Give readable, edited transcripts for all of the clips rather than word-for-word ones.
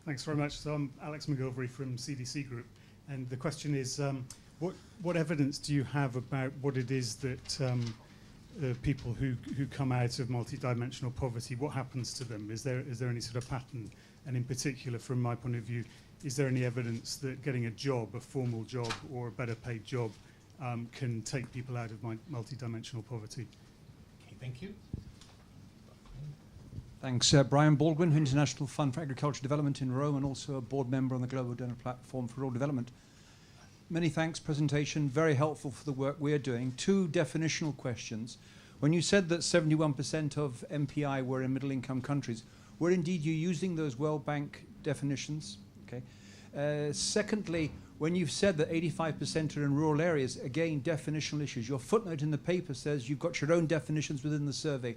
Thanks very much. So I'm Alex McGilvery from CDC Group, and the question is, what evidence do you have about what it is that people who come out of multidimensional poverty, what happens to them? Is there any sort of pattern? And in particular, from my point of view, is there any evidence that getting a job, a formal job or a better paid job, can take people out of multidimensional poverty? Okay, thank you. Thanks. Brian Baldwin, International Fund for Agricultural Development in Rome, and also a board member on the Global Donor Platform for Rural Development. Many thanks, presentation, very helpful for the work we're doing. Two definitional questions. When you said that 71% of MPI were in middle income countries, were indeed you using those World Bank definitions? Okay. Secondly, when you've said that 85% are in rural areas, again, definitional issues. Your footnote in the paper says you've got your own definitions within the survey.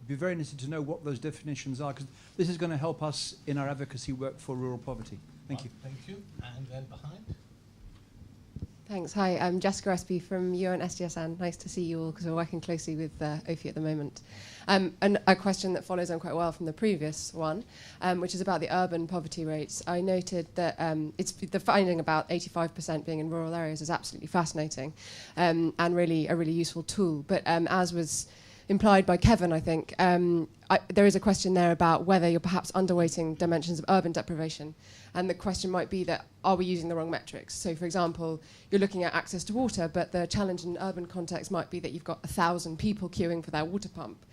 I'd be very interested to know what those definitions are, because this is going to help us in our advocacy work for rural poverty. Thank you. Thank you. And then behind. Thanks. Hi, I'm Jessica Espy from UN SDSN. Nice to see you all, because we're working closely with OPHI at the moment. And a question that follows on quite well from the previous one, which is about the urban poverty rates. I noted that it's the finding about 85% being in rural areas is absolutely fascinating, and really a really useful tool. But as was implied by Kevin, I think, there is a question there about whether you're perhaps underweighting dimensions of urban deprivation. And the question might be that, are we using the wrong metrics? So, for example, you're looking at access to water, but the challenge in urban context might be that you've got 1,000 people queuing for their water pump.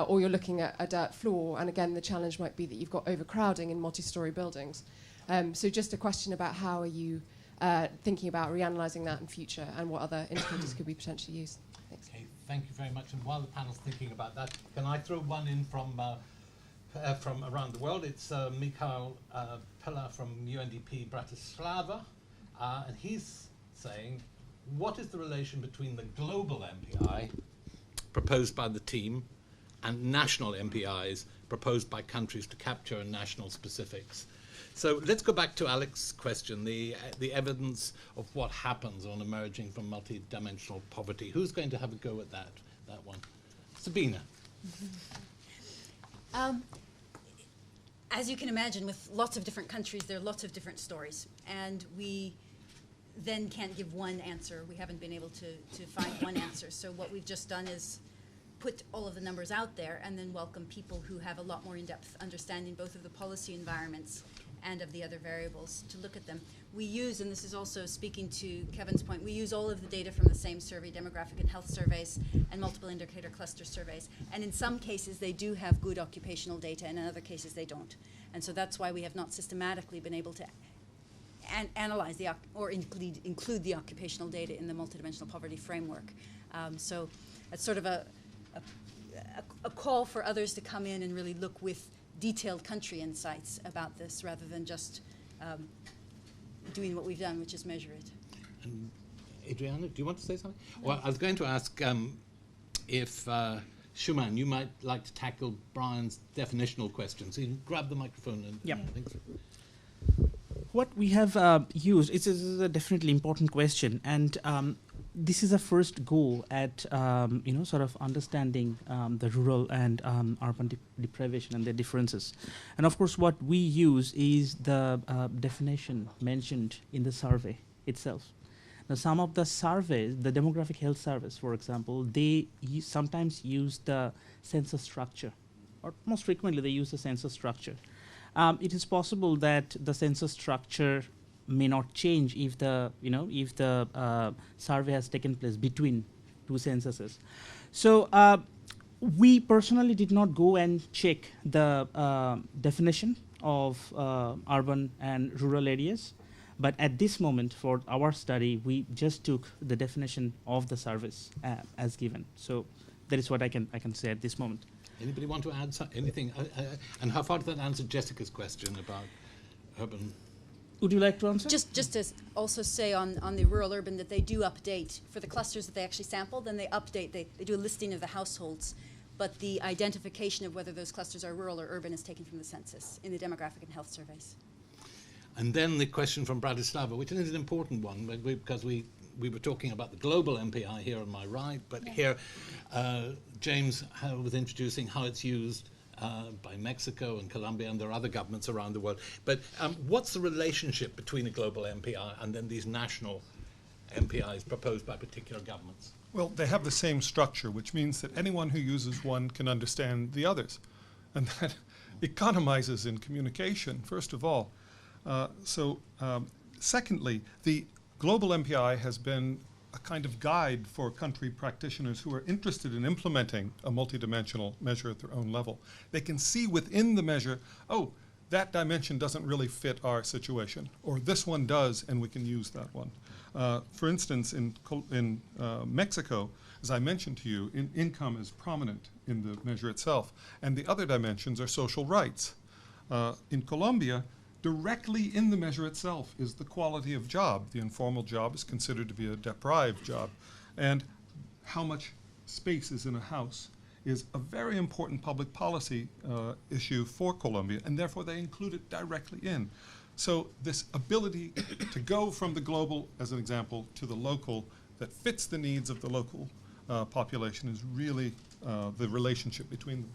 Or you're looking at a dirt floor, and again, the challenge might be that you've got overcrowding in multi-storey buildings. So just a question about how are you thinking about reanalyzing that in future, and what other indicators could we potentially use? Thanks. Okay, thank you very much. And while the panel's thinking about that, can I throw one in from around the world? It's Mikhail Pilla from UNDP Bratislava, and he's saying, what is the relation between the global MPI proposed by the team and national MPIs proposed by countries to capture national specifics? So let's go back to Alex's question, the evidence of what happens on emerging from multidimensional poverty. Who's going to have a go at that one? Sabina. As you can imagine, with lots of different countries, there are lots of different stories. And we then can't give one answer. We haven't been able to find one answer. So what we've just done is put all of the numbers out there and then welcome people who have a lot more in-depth understanding both of the policy environments and of the other variables to look at them. We use, and this is also speaking to Kevin's point, we use all of the data from the same survey, demographic and health surveys and multiple indicator cluster surveys. And in some cases they do have good occupational data, and in other cases they don't. And so that's why we have not systematically been able to analyze or include the occupational data in the multidimensional poverty framework. So it's sort of a call for others to come in and really look with detailed country insights about this, rather than just doing what we've done, which is measure it. Adriana, do you want to say something? No. Well, I was going to ask if Shuman, you might like to tackle Brian's definitional questions. So you can grab the microphone and yep. I think so. What we have used, this is a definitely important question, and this is a first go at sort of understanding the rural and urban deprivation and their differences. And of course, what we use is the definition mentioned in the survey itself. Now, some of the surveys, the demographic health service, for example, they sometimes use the census structure, or most frequently they use the census structure. It is possible that the census structure may not change if the survey has taken place between two censuses. So we personally did not go and check the definition of urban and rural areas, but at this moment for our study we just took the definition of the service as given. So that is what I can say at this moment. Anybody want to add anything? And how far does that answer Jessica's question about urban? Would you like to answer? Just to also say on the rural urban that they do update for the clusters that they actually sample, then they update, they do a listing of the households, but the identification of whether those clusters are rural or urban is taken from the census in the demographic and health surveys. And then the question from Bratislava, which is an important one, because we were talking about the global MPI here on my right, but here James was introducing how it's used by Mexico and Colombia, and there are other governments around the world. But what's the relationship between a global MPI and then these national MPIs proposed by particular governments? Well, they have the same structure, which means that anyone who uses one can understand the others. And that economizes in communication, first of all. Secondly, the global MPI has been a kind of guide for country practitioners who are interested in implementing a multidimensional measure at their own level. They can see within the measure, oh, that dimension doesn't really fit our situation, or this one does, and we can use that one. For instance, in Mexico, as I mentioned to you, income is prominent in the measure itself, and the other dimensions are social rights. In Colombia, directly in the measure itself is the quality of job. The informal job is considered to be a deprived job, and how much space is in a house is a very important public policy issue for Colombia, and therefore they include it directly in. So this ability to go from the global, as an example, to the local that fits the needs of the local population is really the relationship between them.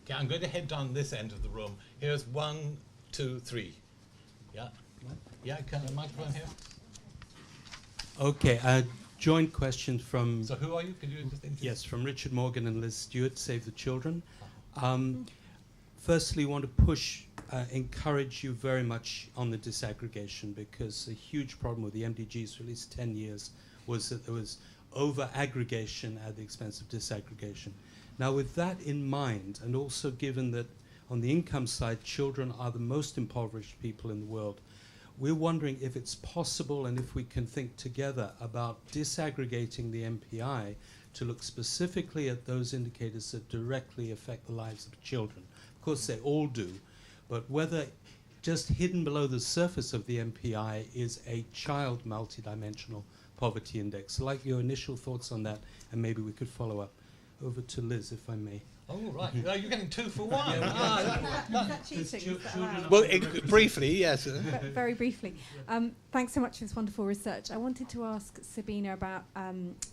Okay, I'm going to head down this end of the room. Here's 1, 2, 3. Yeah, yeah. Can the microphone here? Okay, joint question from. So who are you? Could you just introduce? Yes, from Richard Morgan and Liz Stewart, Save the Children. Firstly, want to encourage you very much on the disaggregation, because a huge problem with the MDGs for at least 10 years was that there was over-aggregation at the expense of disaggregation. Now, with that in mind, and also given that on the income side, children are the most impoverished people in the world, we're wondering if it's possible and if we can think together about disaggregating the MPI to look specifically at those indicators that directly affect the lives of children. Of course, they all do, but whether just hidden below the surface of the MPI is a child multidimensional poverty index. So, like your initial thoughts on that, and maybe we could follow up. Over to Liz, if I may. Oh, right. You're getting 2 for 1. Is that cheating? Is that allowed? Well, briefly, yes. Very briefly. Thanks so much for this wonderful research. I wanted to ask Sabina about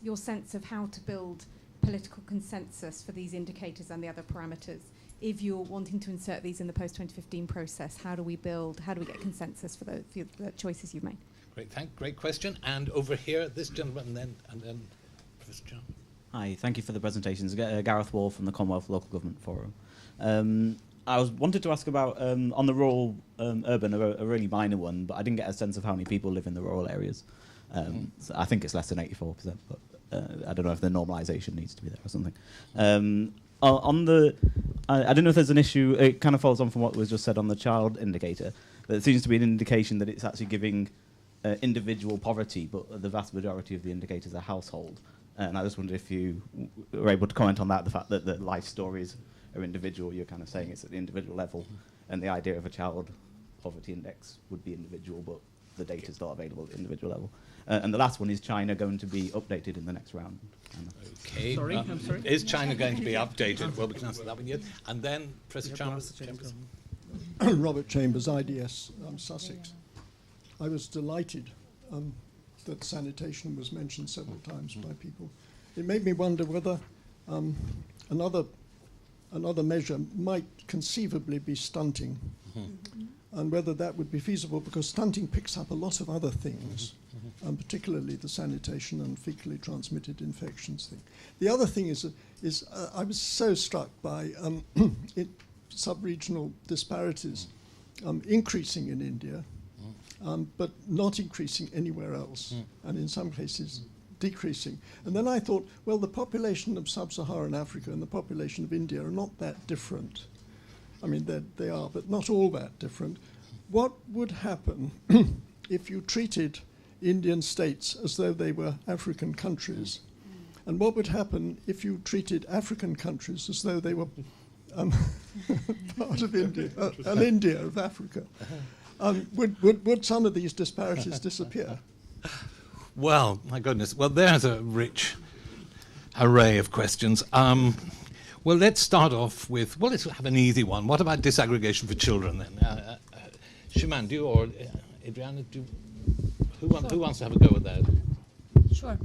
your sense of how to build political consensus for these indicators and the other parameters. If you're wanting to insert these in the post-2015 process, how do we get consensus for the choices you've made? Great question. And over here, this gentleman, and then Professor John. Hi, thank you for the presentations. Gareth Wall from the Commonwealth Local Government Forum. I wanted to ask about, on the rural urban, a really minor one, but I didn't get a sense of how many people live in the rural areas. So I think it's less than 84%, but I don't know if the normalisation needs to be there or something. I don't know if there's an issue, it kind of follows on from what was just said on the child indicator, but it seems to be an indication that it's actually giving individual poverty, but the vast majority of the indicators are household. And I just wondered if you were able to comment on that, the fact that the life stories are individual. You're kind of saying it's at the individual level, and the idea of a child poverty index would be individual, but the data is not available at the individual level. And the last one, is China going to be updated in the next round? Okay. I'm sorry. Is China going to be updated? Well, we can answer that one yet. And then Professor Chambers. Robert Chambers, IDS, Sussex. I was delighted that sanitation was mentioned several times by people. It made me wonder whether another measure might conceivably be stunting, and whether that would be feasible, because stunting picks up a lot of other things, and particularly the sanitation and fecally transmitted infections thing. The other thing is I was so struck by sub-regional disparities increasing in India, but not increasing anywhere else, and in some cases decreasing. And then I thought, well, the population of sub-Saharan Africa and the population of India are not that different. I mean, they are, but not all that different. What would happen if you treated Indian states as though they were African countries? And what would happen if you treated African countries as though they were part of India, an India of Africa? Would some of these disparities disappear? Well, my goodness. Well, there's a rich array of questions. Well, let's start off with, well, let's have an easy one. What about disaggregation for children then? Shiman, do you, or Adriana, who wants to have a go at that? Sure.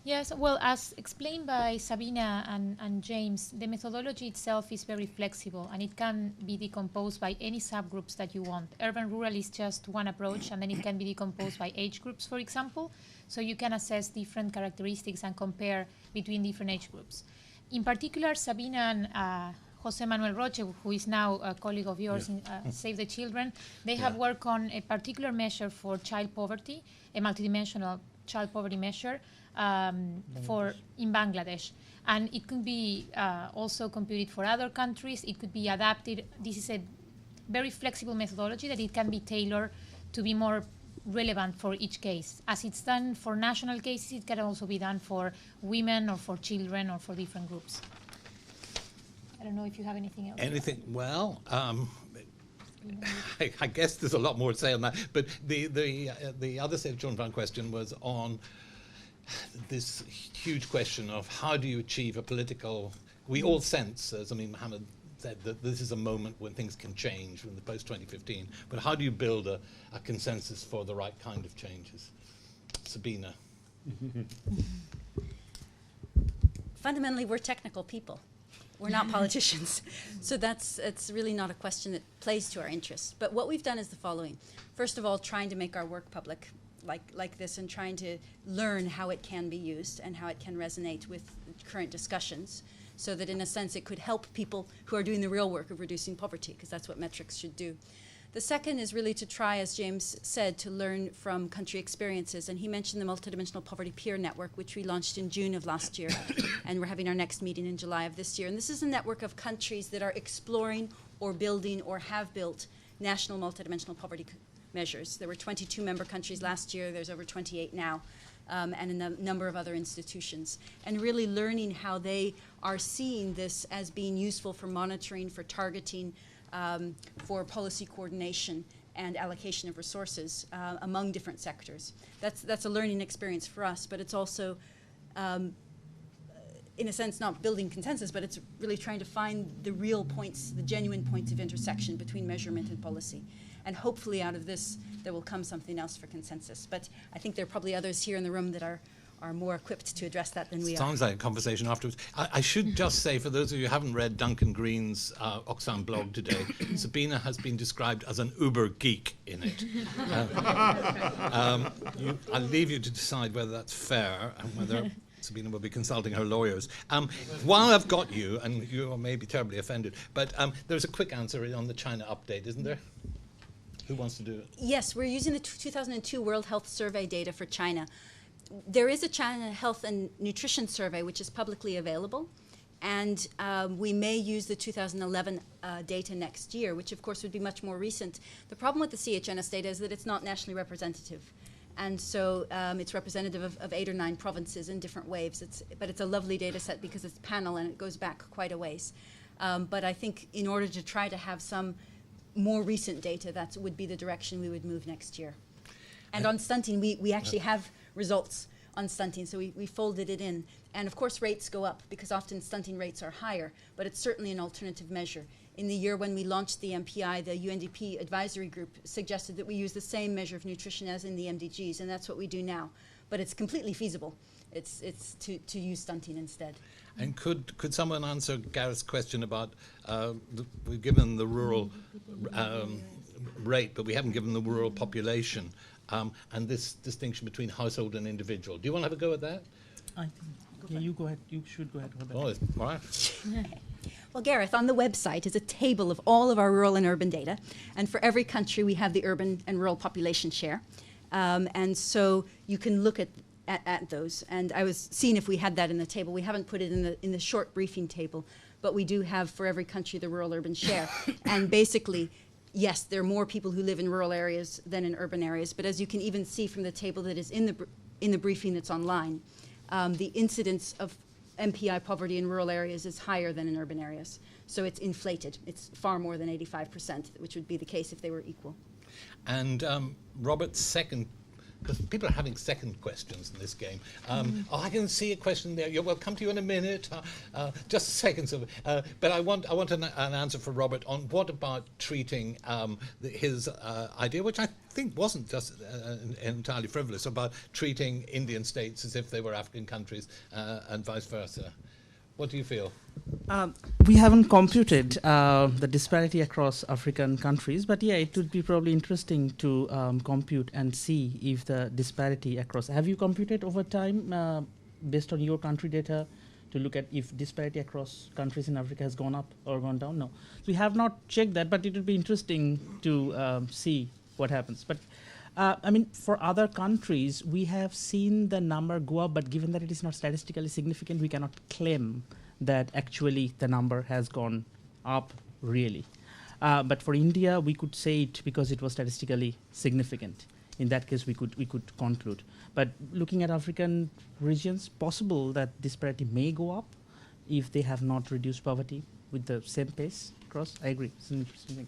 Yes, well, as explained by Sabina and James, the methodology itself is very flexible and it can be decomposed by any subgroups that you want. Urban-rural is just one approach, and then it can be decomposed by age groups, for example. So you can assess different characteristics and compare between different age groups. In particular, Sabina and Jose Manuel Roche, who is now a colleague of yours in Save the Children, they have worked on a particular measure for child poverty, a multidimensional child poverty measure, in Bangladesh, and it could be also computed for other countries. It could be adapted. This is a very flexible methodology that it can be tailored to be more relevant for each case. As it's done for national cases, it can also be done for women or for children or for different groups. I don't know if you have anything else. Anything? Well, I guess there's a lot more to say on that. But the other Save Children Fund question was on this huge question of how do you achieve a political. We all sense, as Mohammed said, that this is a moment when things can change in the post-2015. But how do you build a consensus for the right kind of changes? Sabina. Fundamentally, we're technical people. We're not politicians. So it's really not a question that plays to our interests. But what we've done is the following. First of all, trying to make our work public like this and trying to learn how it can be used and how it can resonate with current discussions, so that in a sense it could help people who are doing the real work of reducing poverty, because that's what metrics should do. The second is really to try, as James said, to learn from country experiences. And he mentioned the Multidimensional Poverty Peer Network, which we launched in June of last year. And we're having our next meeting in July of this year. And this is a network of countries that are exploring or building or have built national multidimensional poverty measures. There were 22 member countries last year. There's over 28 now. And a number of other institutions. And really learning how they are seeing this as being useful for monitoring, for targeting, for policy coordination and allocation of resources among different sectors. That's a learning experience for us, but it's also, in a sense, not building consensus, but it's really trying to find the real points, the genuine points of intersection between measurement and policy. And hopefully out of this, there will come something else for consensus. But I think there are probably others here in the room that are more equipped to address that than we are. Sounds like a conversation afterwards. I should just say, for those of you who haven't read Duncan Green's Oxfam blog today, Sabina has been described as an uber geek in it. I'll leave you to decide whether that's fair and whether Sabina will be consulting her lawyers. While I've got you, and you may be terribly offended, but there's a quick answer on the China update, isn't there? Who wants to do it? Yes, we're using the 2002 World Health Survey data for China. There is a China Health and Nutrition Survey which is publicly available, and we may use the 2011 data next year, which of course would be much more recent. The problem with the CHNS data is that it's not nationally representative, and so it's representative of 8 or 9 provinces in different waves. But it's a lovely data set because it's panel and it goes back quite a ways. But I think in order to try to have some more recent data, that would be the direction we would move next year. And on stunting, we actually have results on stunting, so we folded it in. And of course rates go up because often stunting rates are higher, but it's certainly an alternative measure. In the year when we launched the MPI, the UNDP advisory group suggested that we use the same measure of nutrition as in the MDGs, and that's what we do now. But it's completely feasible. It's to use stunting instead. And could someone answer Gareth's question about, we've given the rural rate, but we haven't given the rural population, and this distinction between household and individual. Do you want to have a go at that? I think, yeah, you go ahead. You should go ahead with that. Oh, all right. Well, Gareth, on the website is a table of all of our rural and urban data, and for every country we have the urban and rural population share, and so you can look at those. And I was seeing if we had that in the table. We haven't put it in the short briefing table, but we do have for every country the rural-urban share. And basically, yes, there are more people who live in rural areas than in urban areas. But as you can even see from the table that is in the briefing that's online, the incidence of MPI poverty in rural areas is higher than in urban areas. So it's inflated. It's far more than 85%, which would be the case if they were equal. And Robert's second because people are having second questions in this game. I can see a question there. We'll come to you in a minute. Just a second. But I want an answer for Robert on what about treating his idea, which I think wasn't just entirely frivolous, about treating Indian states as if they were African countries and vice versa. What do you feel? We haven't computed the disparity across African countries, but yeah, it would be probably interesting to compute and see if the disparity across... Have you computed over time, based on your country data, to look at if disparity across countries in Africa has gone up or gone down? No. So we have not checked that, but it would be interesting to see what happens. But I mean, for other countries, we have seen the number go up, but given that it is not statistically significant, we cannot claim that actually the number has gone up really. But for India, we could say it because it was statistically significant. In that case, we could conclude. But looking at African regions, possible that disparity may go up if they have not reduced poverty with the same pace across. I agree. It's an interesting thing.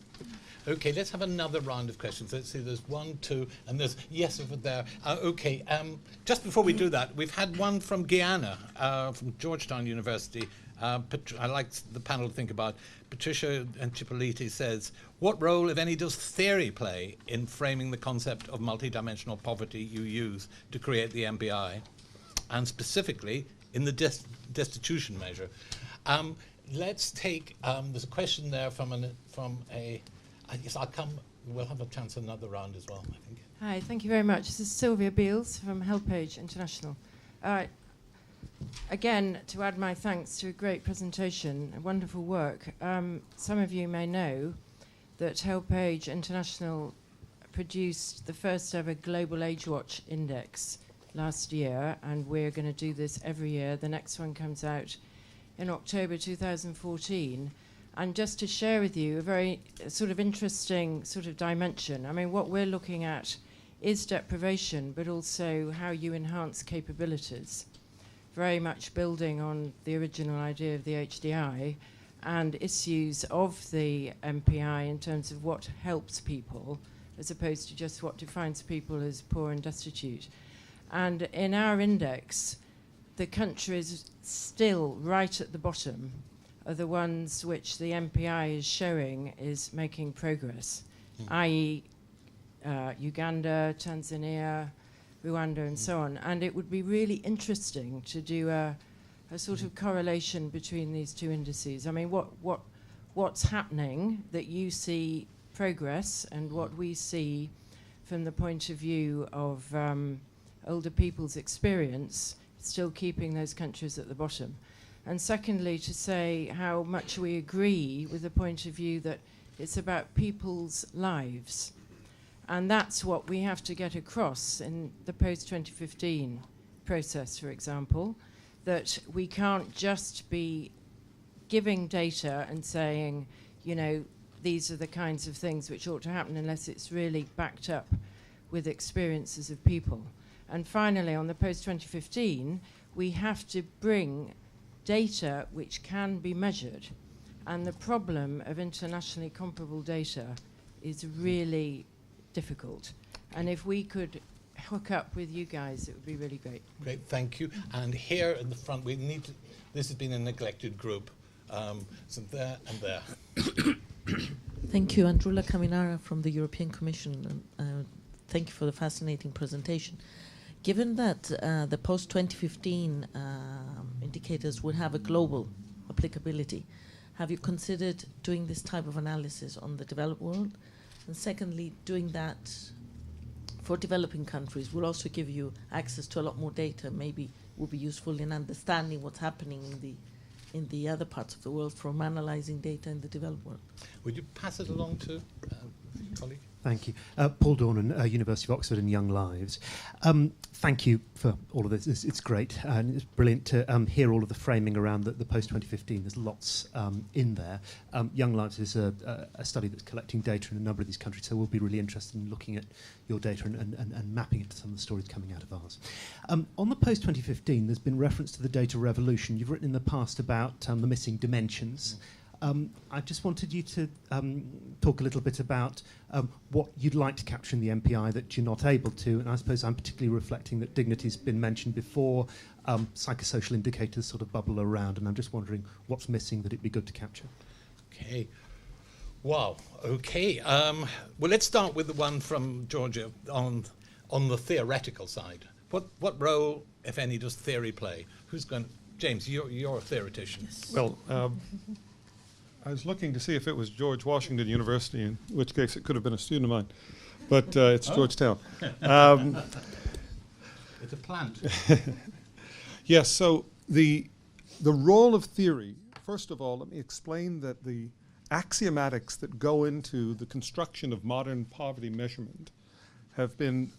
Okay, let's have another round of questions. Let's see, there's 1, 2, and there's yes over there. Just before we do that, we've had one from Guyana, from Georgetown University. I like the panel to think about. Patricia and Chipoliti says, what role, if any, does theory play in framing the concept of multidimensional poverty you use to create the MPI, and specifically in the destitution measure? Let's take, there's a question there yes, we'll have a chance another round as well, I think. Hi, thank you very much. This is Sylvia Beals from HelpAge International. Again, to add my thanks to a great presentation, wonderful work. Some of you may know that HelpAge International produced the first ever Global Age Watch Index last year, and we're going to do this every year. The next one comes out in October 2014. And just to share with you a very sort of interesting sort of dimension. I mean, what we're looking at is deprivation, but also how you enhance capabilities. Very much building on the original idea of the HDI and issues of the MPI in terms of what helps people, as opposed to just what defines people as poor and destitute. And in our index, the countries still right at the bottom are the ones which the MPI is showing is making progress, i.e. Uganda, Tanzania, Rwanda, and so on. And it would be really interesting to do a sort of correlation between these two indices. I mean, what's happening that you see progress and what we see from the point of view of older people's experience, still keeping those countries at the bottom. And secondly, to say how much we agree with the point of view that it's about people's lives. And that's what we have to get across in the post-2015 process, for example, that we can't just be giving data and saying, you know, these are the kinds of things which ought to happen unless it's really backed up with experiences of people. And finally, on the post-2015, we have to bring data which can be measured. And the problem of internationally comparable data is really difficult. And if we could hook up with you guys, it would be really great. Great, thank you. And here in the front, this has been a neglected group. So there and there. Thank you, Andrula Kaminara from the European Commission. Thank you for the fascinating presentation. Given that the post-2015 indicators would have a global applicability, have you considered doing this type of analysis on the developed world? And secondly, doing that for developing countries will also give you access to a lot more data, maybe will be useful in understanding what's happening in the other parts of the world from analyzing data in the developed world. Would you pass it along to colleague? Thank you. Paul Dornan, University of Oxford and Young Lives. Thank you for all of this. It's great, and it's brilliant to hear all of the framing around the post-2015. There's lots in there. Young Lives is a study that's collecting data in a number of these countries, so we'll be really interested in looking at your data and mapping it to some of the stories coming out of ours. On the post-2015, there's been reference to the data revolution. You've written in the past about the missing dimensions. I just wanted you to talk a little bit about what you'd like to capture in the MPI that you're not able to, and I suppose I'm particularly reflecting that dignity's been mentioned before, psychosocial indicators sort of bubble around, and I'm just wondering what's missing that it'd be good to capture. Okay. Wow. Okay. Well, let's start with the one from Georgia on the theoretical side. What role, if any, does theory play? Who's going? James, you're a theoretician. Yes. Well, I was looking to see if it was George Washington University, in which case it could have been a student of mine, but it's Georgetown. It's a plant. Yes. So the role of theory. First of all, let me explain that the axiomatics that go into the construction of modern poverty measurement have been,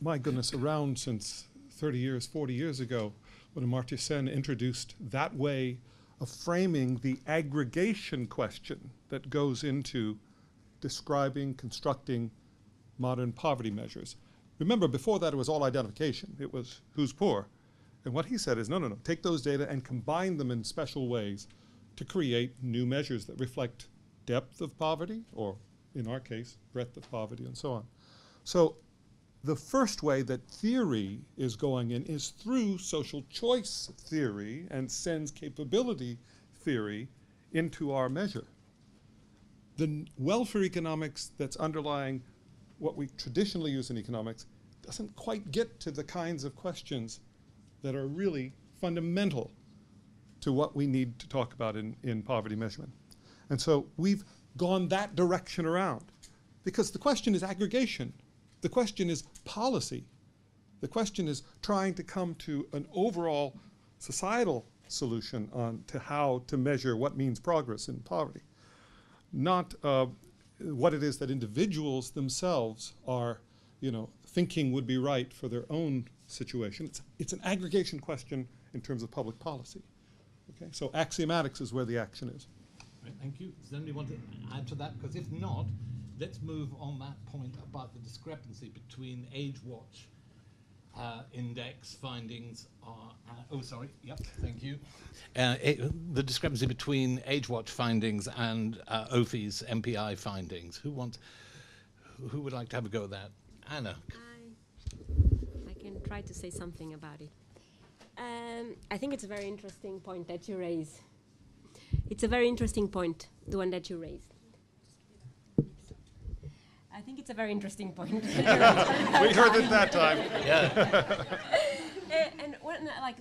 my goodness, around since 30 years, 40 years ago, when Amartya Sen introduced that way of framing the aggregation question that goes into describing, constructing modern poverty measures. Remember, before that it was all identification. It was who's poor. And what he said is, no, take those data and combine them in special ways to create new measures that reflect depth of poverty, or in our case, breadth of poverty, and so on. So the first way that theory is going in is through social choice theory and Sen's capability theory into our measure. The welfare economics that's underlying what we traditionally use in economics doesn't quite get to the kinds of questions that are really fundamental to what we need to talk about in poverty measurement. And so we've gone that direction around, because the question is aggregation. The question is policy. The question is trying to come to an overall societal solution on to how to measure what means progress in poverty, not what it is that individuals themselves are, thinking would be right for their own situation. It's an aggregation question in terms of public policy. Okay, so axiomatics is where the action is. Right, thank you. Does anybody want to add to that? Because if not, let's move on that point about the discrepancy between Age Watch index findings thank you. The discrepancy between Age Watch findings and OPHI's MPI findings. Who would like to have a go at that? Anna. I can try to say something about it. I think it's a very interesting point that you raise. It's a very interesting point, the one that you raised. I think it's a very interesting point. We heard it that time. Yeah. And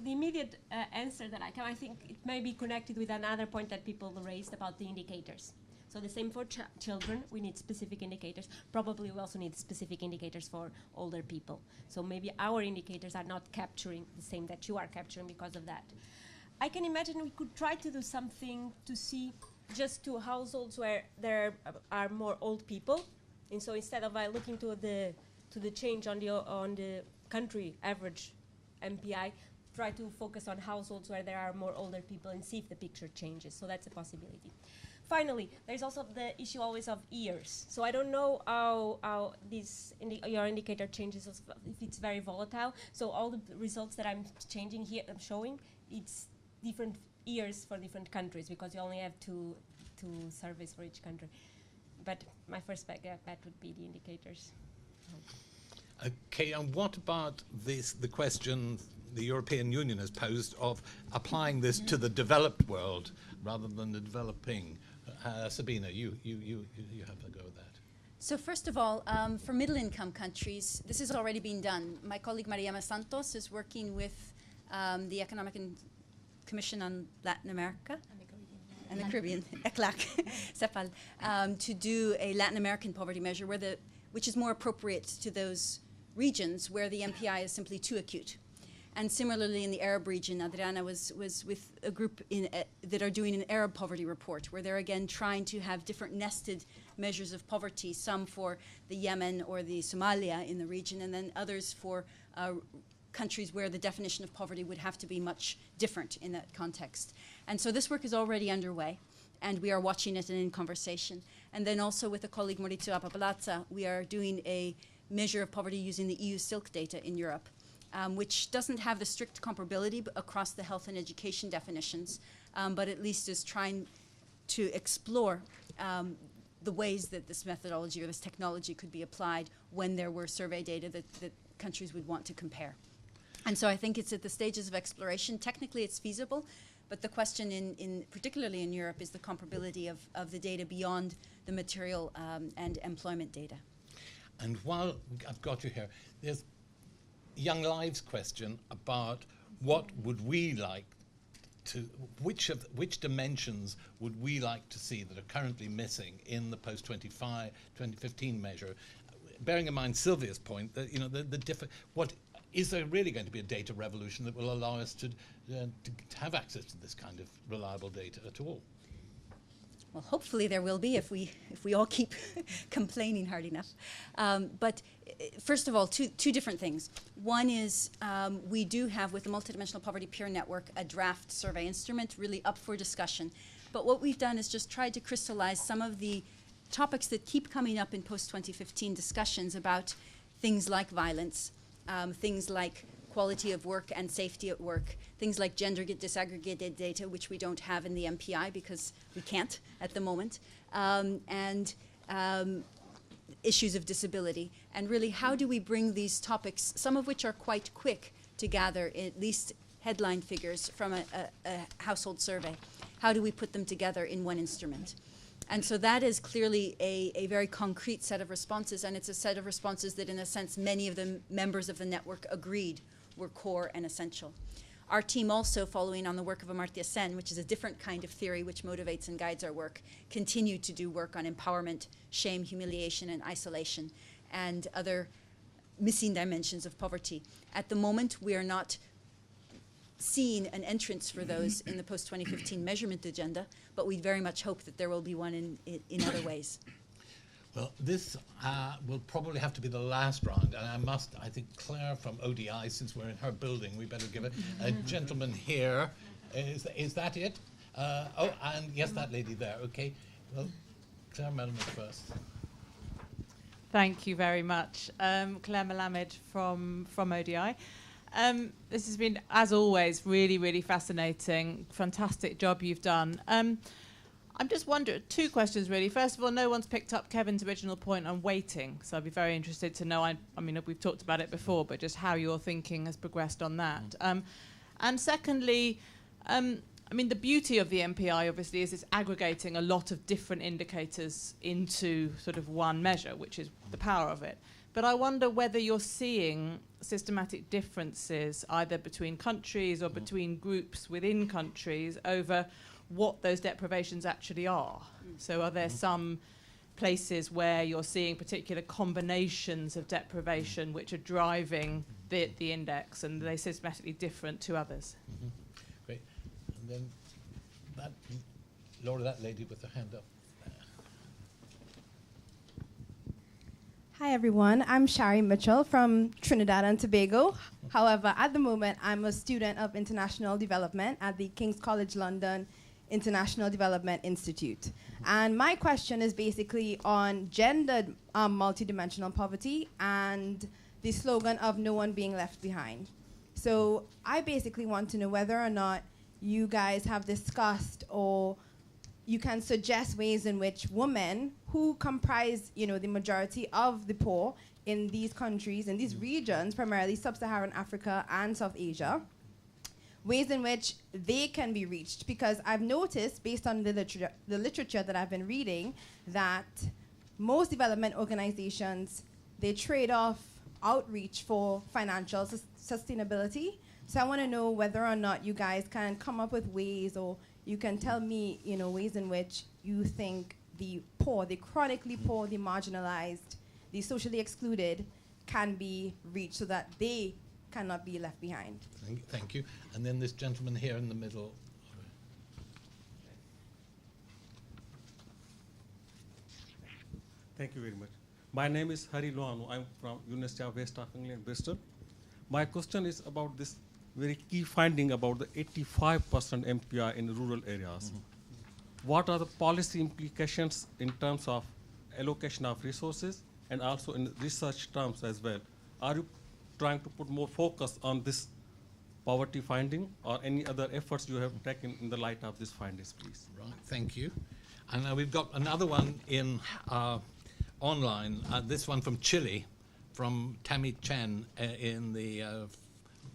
the immediate answer that I think it may be connected with another point that people raised about the indicators. So the same for children, we need specific indicators. Probably we also need specific indicators for older people. So maybe our indicators are not capturing the same that you are capturing because of that. I can imagine we could try to do something to see just to households where there are more old people. And so instead of looking to the change on the country average MPI, try to focus on households where there are more older people and see if the picture changes. So that's a possibility. Finally, there's also the issue always of years. So I don't know how your indicator changes if it's very volatile. So all the results that I'm showing, it's different years for different countries because you only have two surveys for each country. But my first bet would be the indicators. Okay, and what about the question the European Union has posed of applying this to the developed world rather than the developing? Sabina, you have to go with that. So first of all, for middle-income countries, this has already been done. My colleague Mariama Santos is working with the Economic Commission on Latin America and the Caribbean, ECLAC, CEPAL, to do a Latin American poverty measure which is more appropriate to those regions where the MPI is simply too acute. And similarly in the Arab region, Adriana was with a group that are doing an Arab poverty report, where they're again trying to have different nested measures of poverty, some for the Yemen or the Somalia in the region, and then others for countries where the definition of poverty would have to be much different in that context. And so this work is already underway, and we are watching it and in conversation. And then also with a colleague, Maurizio Apapalazza, we are doing a measure of poverty using the EU Silk data in Europe, which doesn't have the strict comparability across the health and education definitions, but at least is trying to explore the ways that this methodology or this technology could be applied when there were survey data that countries would want to compare. And so I think it's at the stages of exploration. Technically it's feasible, but the question particularly in Europe is the comparability of the data beyond the material and employment data. And while I've got you here, there's Young Lives question about what would we like to, which dimensions would we like to see that are currently missing in the post-2015 measure, bearing in mind Sylvia's point that, you know, what is there really going to be a data revolution that will allow us to have access to this kind of reliable data at all? Well, hopefully there will be if we all keep complaining hard enough. But first of all, two different things. One is we do have, with the Multidimensional Poverty Peer Network, a draft survey instrument really up for discussion. But what we've done is just tried to crystallize some of the topics that keep coming up in post-2015 discussions about things like violence, things like quality of work and safety at work, things like gender disaggregated data, which we don't have in the MPI because we can't at the moment, and issues of disability. And really, how do we bring these topics, some of which are quite quick to gather, at least headline figures from a household survey, how do we put them together in one instrument? And so that is clearly a very concrete set of responses, and it's a set of responses that, in a sense, many of the members of the network agreed were core and essential. Our team also, following on the work of Amartya Sen, which is a different kind of theory which motivates and guides our work, continued to do work on empowerment, shame, humiliation, and isolation, and other missing dimensions of poverty. At the moment, we are not seeing an entrance for those in the post-2015 measurement agenda, but we very much hope that there will be one in other ways. Well, this will probably have to be the last round, and I think Claire from ODI, since we're in her building, we better give it. A gentleman here, is that it? Oh, and yes, that lady there, okay. Well, Claire Melamed first. Thank you very much. Claire Melamed from ODI. This has been, as always, really, really fascinating. Fantastic job you've done. I'm just wondering, two questions really. First of all, no one's picked up Kevin's original point on weighting, so I'd be very interested to know, I mean, we've talked about it before, but just how your thinking has progressed on that. And secondly, I mean, the beauty of the MPI, obviously, is it's aggregating a lot of different indicators into sort of one measure, which is the power of it. But I wonder whether you're seeing systematic differences either between countries or between groups within countries over what those deprivations actually are. So are there some places where you're seeing particular combinations of deprivation which are driving the index, and they're systematically different to others? Great. And then Laura, that lady with the hand up. Hi everyone, I'm Shari Mitchell from Trinidad and Tobago. However, at the moment, I'm a student of international development at the King's College London International Development Institute. And my question is basically on gendered multidimensional poverty and the slogan of no one being left behind. So I basically want to know whether or not you guys have discussed or you can suggest ways in which women who comprise, you know, the majority of the poor in these countries, in these regions, primarily sub-Saharan Africa and South Asia, ways in which they can be reached. Because I've noticed, based on the literature that I've been reading, that most development organizations, they trade off outreach for financial sustainability. So I want to know whether or not you guys can come up with ways, or you can tell me, you know, ways in which you think the poor, the chronically poor, the marginalized, the socially excluded can be reached so that they cannot be left behind. Thank you. And then this gentleman here in the middle. Thank you very much. My name is Hari Luanu. I'm from University of West of England, Bristol. My question is about this very key finding about the 85% MPI in rural areas. What are the policy implications in terms of allocation of resources and also in research terms as well? Are you trying to put more focus on this poverty finding or any other efforts you have taken in the light of these findings, please? Right, thank you. And we've got another one in online, this one from Chile, from Tammy Chen in the,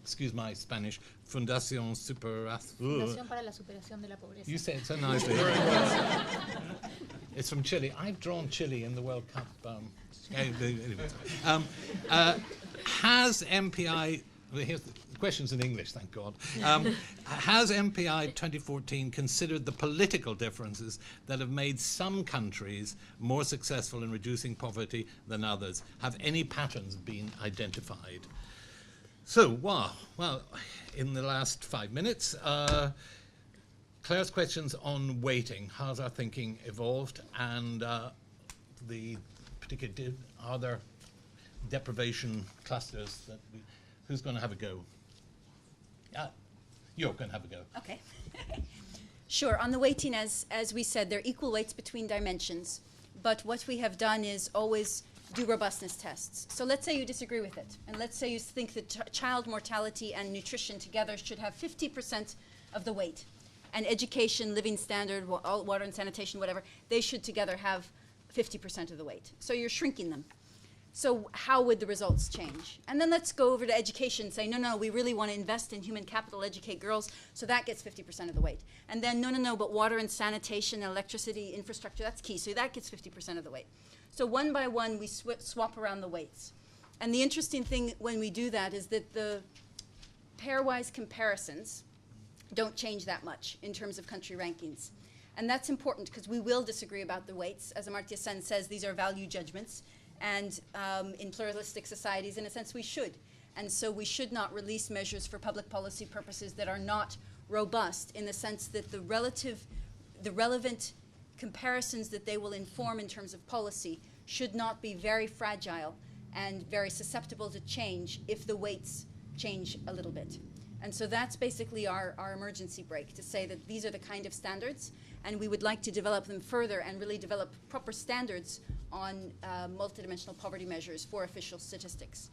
excuse my Spanish, Fundación Fundación para la Superación de la Pobreza. You say it so nicely. It's from Chile. I've drawn Chile in the World Cup. Has MPI, here's the questions in English, thank God. Has MPI 2014 considered the political differences that have made some countries more successful in reducing poverty than others? Have any patterns been identified? So, well, in the last 5 minutes, Claire's questions on weighting. How's our thinking evolved? And the particular, are there deprivation clusters that who's going to have a go? You're going to have a go. Okay. Sure. On the weighting, as we said, there are equal weights between dimensions. But what we have done is always do robustness tests. So let's say you disagree with it. And let's say you think that child mortality and nutrition together should have 50% of the weight. And education, living standard, water and sanitation, whatever, they should together have 50% of the weight. So you're shrinking them. So how would the results change? And then let's go over to education and say, no, we really want to invest in human capital, educate girls, so that gets 50% of the weight. And then, no, but water and sanitation, electricity, infrastructure, that's key, so that gets 50% of the weight. So one by one, we swap around the weights. And the interesting thing when we do that is that the pairwise comparisons don't change that much in terms of country rankings. And that's important because we will disagree about the weights. As Amartya Sen says, these are value judgments. And in pluralistic societies, in a sense, we should. And so we should not release measures for public policy purposes that are not robust in the sense that the relevant comparisons that they will inform in terms of policy should not be very fragile and very susceptible to change if the weights change a little bit. And so that's basically our emergency brake, to say that these are the kind of standards, and we would like to develop them further and really develop proper standards on multidimensional poverty measures for official statistics.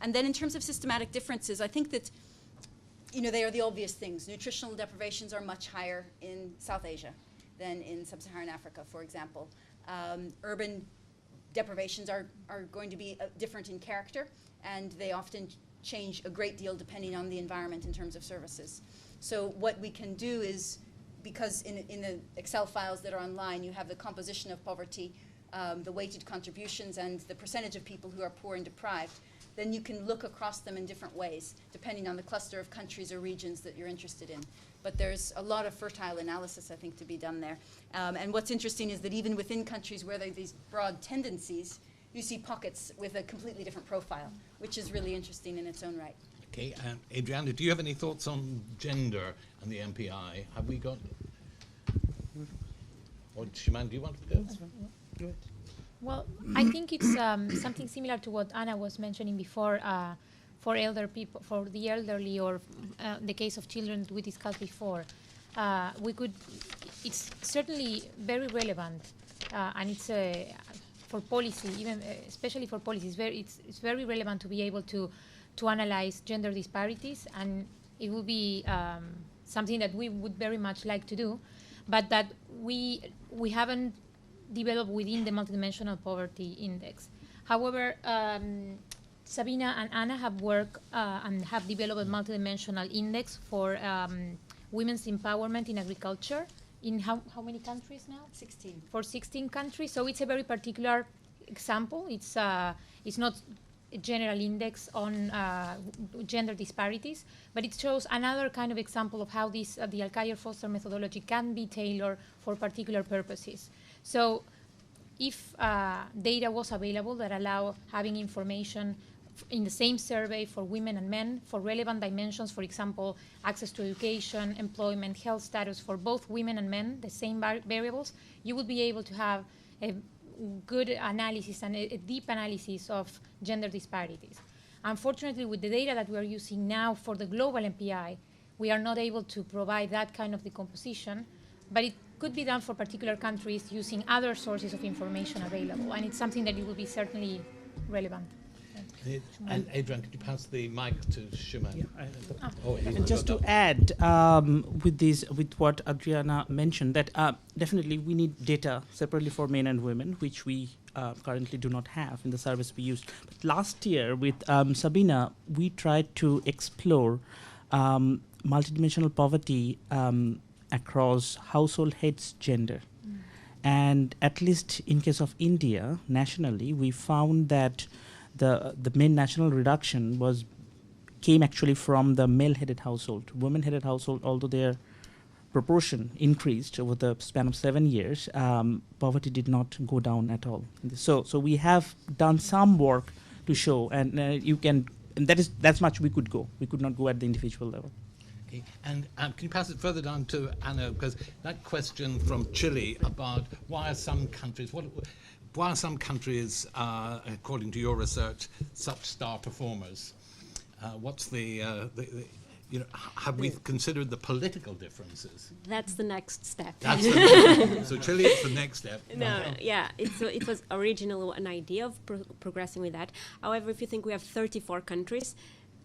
And then in terms of systematic differences, I think that they are the obvious things. Nutritional deprivations are much higher in South Asia than in sub-Saharan Africa, for example. Urban deprivations are going to be different in character, and they often change a great deal depending on the environment in terms of services. So what we can do is, because in the Excel files that are online, you have the composition of poverty, the weighted contributions, and the percentage of people who are poor and deprived, then you can look across them in different ways, depending on the cluster of countries or regions that you're interested in. But there's a lot of fertile analysis, I think, to be done there. And what's interesting is that even within countries where there are these broad tendencies, you see pockets with a completely different profile, which is really interesting in its own right. Okay, Adriana, do you have any thoughts on gender and the MPI? Have we got... Or Shiman, do you want to go? Well, I think it's something similar to what Anna was mentioning before for elder people, for the elderly, or the case of children we discussed before. It's certainly very relevant, and it's for policy, even especially for policy, it's very relevant to be able to analyze gender disparities, and it would be something that we would very much like to do, but that we haven't developed within the Multidimensional Poverty Index. However, Sabina and Anna have worked and have developed a multidimensional index for women's empowerment in agriculture in how many countries now? 16. For 16 countries. So it's a very particular example. It's not a general index on gender disparities, but it shows another kind of example of how this the Alcayer-Foster methodology can be tailored for particular purposes. So if data was available that allow having information in the same survey for women and men for relevant dimensions, for example, access to education, employment, health status for both women and men, the same variables, you would be able to have a good analysis and a deep analysis of gender disparities. Unfortunately, with the data that we are using now for the global MPI, we are not able to provide that kind of decomposition, but it could be done for particular countries using other sources of information available, and it's something that it will be certainly relevant. And Adrian, could you pass the mic to Shuman? Yeah, and just to add with what Adriana mentioned, that definitely we need data separately for men and women, which we currently do not have in the service we used. But last year with Sabina, we tried to explore multidimensional poverty across household heads gender. And at least in case of India, nationally, we found that the main national reduction came actually from the male-headed household. Women-headed household, although their proportion increased over the span of 7 years, poverty did not go down at all. So we have done some work to show, and that's much we could go. We could not go at the individual level. Okay. And can you pass it further down to Anna, because that question from Chile about why are some countries, according to your research, such star performers? What's have we considered the political differences? That's the next step. So Chile is the next step. No, yeah, it was originally an idea of progressing with that. However, if you think we have 34 countries,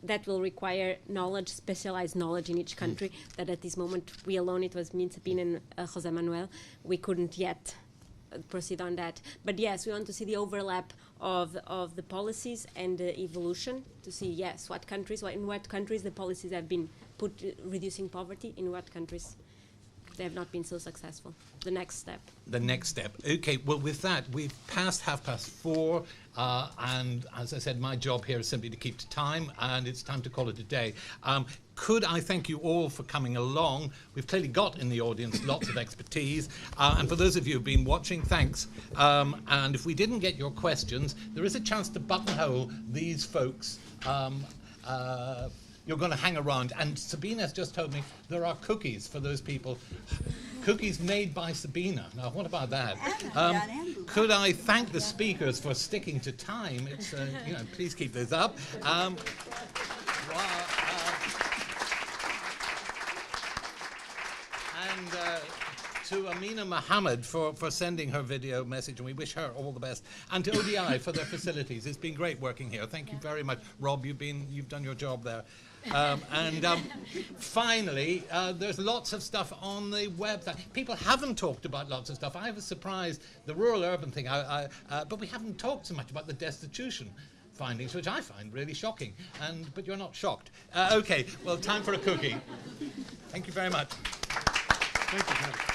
that will require knowledge, specialized knowledge in each country, that at this moment, we alone, it was me, Sabine, and Jose Manuel, we couldn't yet proceed on that. But yes, we want to see the overlap of the policies and the evolution to see, yes, in what countries the policies have been put reducing poverty, in what countries they have not been so successful. The next step. The next step. Okay, well, with that, we've passed 4:30, and as I said, my job here is simply to keep to time, and it's time to call it a day. Could I thank you all for coming along? We've clearly got in the audience lots of expertise, and for those of you who've been watching, thanks. And if we didn't get your questions, there is a chance to buttonhole these folks. You're going to hang around, and Sabina has just told me there are cookies for those people. Cookies made by Sabina. Now, what about that? Could I thank the speakers for sticking to time? It's please keep those up. And to Amina Mohammed for sending her video message, and we wish her all the best. And to ODI for their facilities. It's been great working here. Thank you very much. Rob, you've done your job there. Finally, there's lots of stuff on the website. People haven't talked about lots of stuff. I was surprised, the rural-urban thing, but we haven't talked so much about the destitution findings, which I find really shocking. But you're not shocked. Okay, well, time for a cookie. Thank you very much. Thank you.